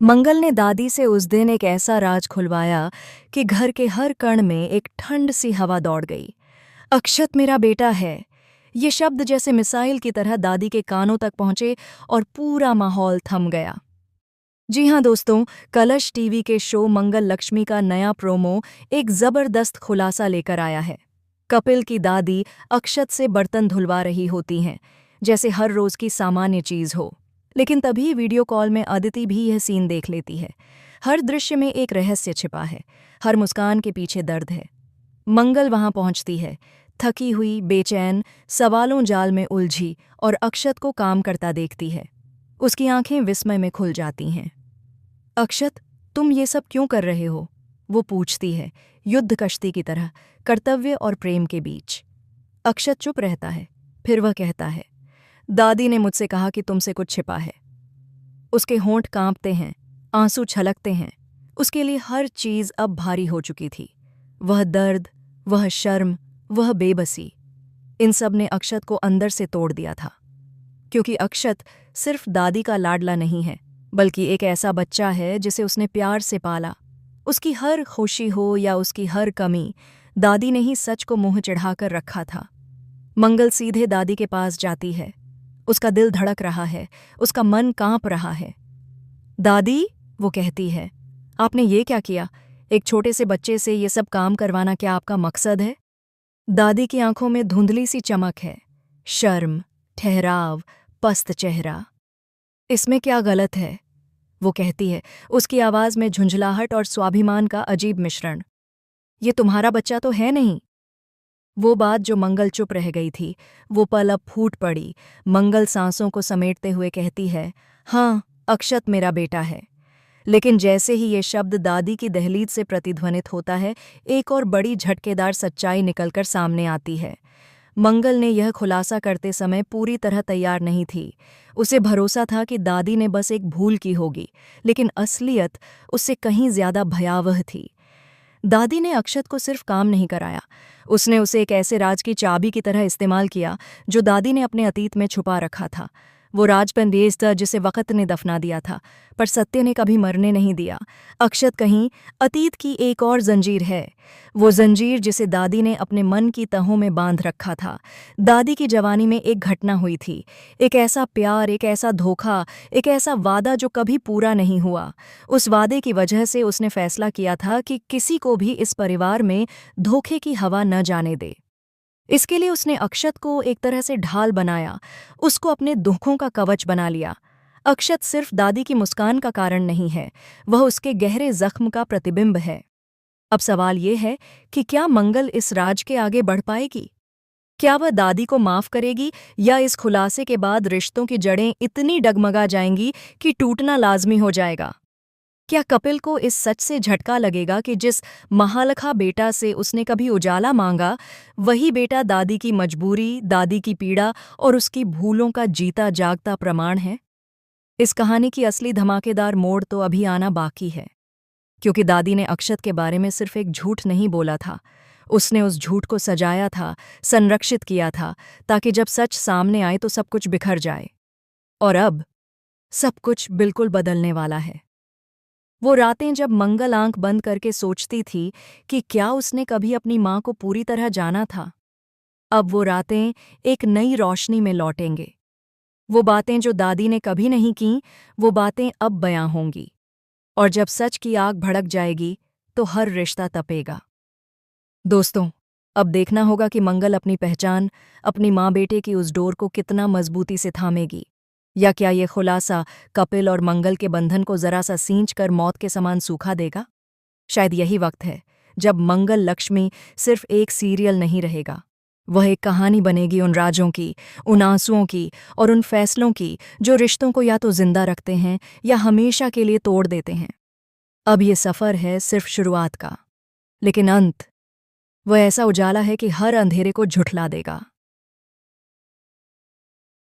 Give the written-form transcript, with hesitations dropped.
मंगल ने दादी से उस दिन एक ऐसा राज खुलवाया कि घर के हर कण में एक ठंड सी हवा दौड़ गई। अक्षत मेरा बेटा है। ये शब्द जैसे मिसाइल की तरह दादी के कानों तक पहुंचे और पूरा माहौल थम गया। जी हाँ दोस्तों, कलश टीवी के शो मंगल लक्ष्मी का नया प्रोमो एक जबरदस्त खुलासा लेकर आया है। कपिल की दादी अक्षत से बर्तन धुलवा रही होती हैं, जैसे हर रोज की सामान्य चीज हो। लेकिन तभी वीडियो कॉल में अदिति भी यह सीन देख लेती है। हर दृश्य में एक रहस्य छिपा है, हर मुस्कान के पीछे दर्द है। मंगल वहां पहुंचती है, थकी हुई, बेचैन, सवालों जाल में उलझी, और अक्षत को काम करता देखती है। उसकी आंखें विस्मय में खुल जाती हैं। अक्षत, तुम ये सब क्यों कर रहे हो? वो पूछती है, युद्ध कश्ती की तरह, कर्तव्य और प्रेम के बीच। अक्षत चुप रहता है, फिर वह कहता है, दादी ने मुझसे कहा कि तुमसे कुछ छिपा है। उसके होंठ कांपते हैं, आंसू छलकते हैं। उसके लिए हर चीज अब भारी हो चुकी थी। वह दर्द, वह शर्म, वह बेबसी, इन सब ने अक्षत को अंदर से तोड़ दिया था। क्योंकि अक्षत सिर्फ दादी का लाडला नहीं है, बल्कि एक ऐसा बच्चा है जिसे उसने प्यार से पाला। उसकी हर खुशी हो या उसकी हर कमी, दादी ने ही सच को मुंह चढ़ाकर रखा था। मंगल सीधे दादी के पास जाती है। उसका दिल धड़क रहा है, उसका मन कांप रहा है। दादी, वो कहती है, आपने ये क्या किया? एक छोटे से बच्चे से ये सब काम करवाना क्या आपका मकसद है? दादी की आंखों में धुंधली सी चमक है, शर्म, ठहराव, पस्त चेहरा। इसमें क्या गलत है? वो कहती है, उसकी आवाज में झुंझलाहट और स्वाभिमान का अजीब मिश्रण। ये तुम्हारा बच्चा तो है नहीं। वो बात जो मंगल चुप रह गई थी, वो पल अब फूट पड़ी। मंगल सांसों को समेटते हुए कहती है, हाँ, अक्षत मेरा बेटा है। लेकिन जैसे ही ये शब्द दादी की दहलीज से प्रतिध्वनित होता है, एक और बड़ी झटकेदार सच्चाई निकलकर सामने आती है। मंगल ने यह खुलासा करते समय पूरी तरह तैयार नहीं थी। उसे भरोसा था कि दादी ने बस एक भूल की होगी, लेकिन असलियत उससे कहीं ज्यादा भयावह थी। दादी ने अक्षत को सिर्फ काम नहीं कराया, उसने उसे एक ऐसे राज की चाबी की तरह इस्तेमाल किया जो दादी ने अपने अतीत में छुपा रखा था। वो राजपन रेज था जिसे वक़्त ने दफना दिया था, पर सत्य ने कभी मरने नहीं दिया। अक्षत कहीं अतीत की एक और जंजीर है, वो जंजीर जिसे दादी ने अपने मन की तहों में बांध रखा था। दादी की जवानी में एक घटना हुई थी, एक ऐसा प्यार, एक ऐसा धोखा, एक ऐसा वादा जो कभी पूरा नहीं हुआ। उस वादे की वजह से उसने फैसला किया था कि किसी को भी इस परिवार में धोखे की हवा न जाने दे। इसके लिए उसने अक्षत को एक तरह से ढाल बनाया, उसको अपने दुखों का कवच बना लिया। अक्षत सिर्फ दादी की मुस्कान का कारण नहीं है, वह उसके गहरे जख्म का प्रतिबिंब है। अब सवाल ये है कि क्या मंगल इस राज के आगे बढ़ पाएगी? क्या वह दादी को माफ करेगी, या इस खुलासे के बाद रिश्तों की जड़ें इतनी डगमगा जाएंगी कि टूटना लाजमी हो जाएगा? क्या कपिल को इस सच से झटका लगेगा कि जिस महालखा बेटा से उसने कभी उजाला मांगा, वही बेटा दादी की मजबूरी, दादी की पीड़ा और उसकी भूलों का जीता जागता प्रमाण है? इस कहानी की असली धमाकेदार मोड़ तो अभी आना बाकी है, क्योंकि दादी ने अक्षत के बारे में सिर्फ एक झूठ नहीं बोला था, उसने उस झूठ को सजाया था, संरक्षित किया था, ताकि जब सच सामने आए तो सब कुछ बिखर जाए। और अब सब कुछ बिल्कुल बदलने वाला है। वो रातें जब मंगल आंख बंद करके सोचती थी कि क्या उसने कभी अपनी माँ को पूरी तरह जाना था, अब वो रातें एक नई रोशनी में लौटेंगे। वो बातें जो दादी ने कभी नहीं कीं, वो बातें अब बयां होंगी। और जब सच की आग भड़क जाएगी, तो हर रिश्ता तपेगा। दोस्तों, अब देखना होगा कि मंगल अपनी पहचान, अपनी माँ बेटे की उस डोर को कितना मजबूती से थामेगी, या क्या ये खुलासा कपिल और मंगल के बंधन को जरा सा सींच कर मौत के समान सूखा देगा? शायद यही वक्त है जब मंगल लक्ष्मी सिर्फ एक सीरियल नहीं रहेगा, वह एक कहानी बनेगी उन राजों की, उन आंसुओं की और उन फैसलों की जो रिश्तों को या तो जिंदा रखते हैं या हमेशा के लिए तोड़ देते हैं। अब ये सफ़र है सिर्फ शुरुआत का, लेकिन अंत, वह ऐसा उजाला है कि हर अंधेरे को झुठला देगा।